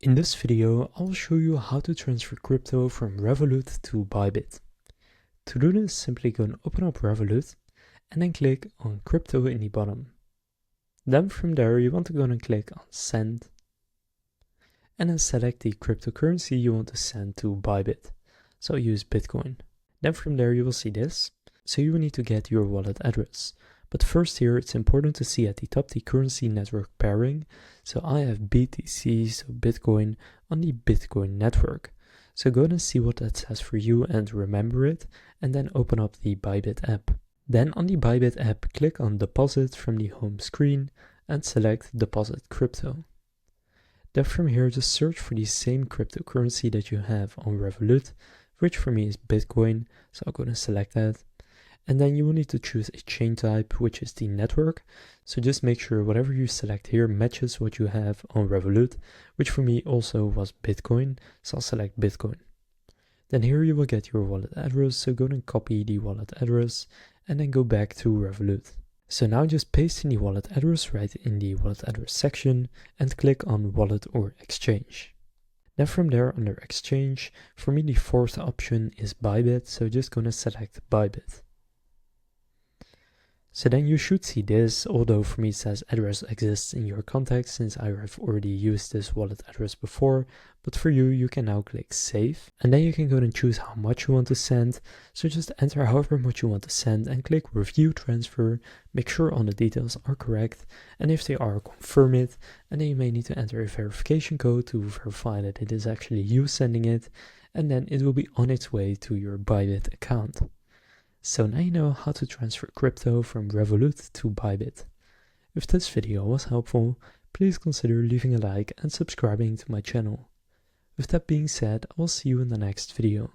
In this video, I'll show you how to transfer crypto from Revolut to Bybit. To do this, simply go and open up Revolut and then click on crypto in the bottom. Then from there, you want to go and click on send and then select the cryptocurrency you want to send to Bybit. So I'll use Bitcoin. Then from there, you will see this. So you will need to get your wallet address. But first here, it's important to see at the top the currency network pairing. So I have BTC, so Bitcoin, on the Bitcoin network. So go and see what that says for you and remember it, and then open up the Bybit app. Then on the Bybit app, click on Deposit from the home screen and select Deposit Crypto. Then from here, just search for the same cryptocurrency that you have on Revolut, which for me is Bitcoin, so I'll go and select that. And then you will need to choose a chain type, which is the network. So just make sure whatever you select here matches what you have on Revolut, which for me also was Bitcoin. So I'll select Bitcoin. Then here you will get your wallet address. So go and copy the wallet address and then go back to Revolut. So now just paste in the wallet address right in the wallet address section and click on wallet or exchange. Then from there under exchange, for me the fourth option is Bybit. So just gonna select Bybit. So then you should see this, although for me it says address exists in your contacts since I have already used this wallet address before, but for you, you can now click save and then you can go and choose how much you want to send. So just enter however much you want to send and click review transfer, make sure all the details are correct, and if they are, confirm it, and then you may need to enter a verification code to verify that it is actually you sending it, and then it will be on its way to your Bybit account. So now you know how to transfer crypto from Revolut to Bybit. If this video was helpful, please consider leaving a like and subscribing to my channel. With that being said, I will see you in the next video.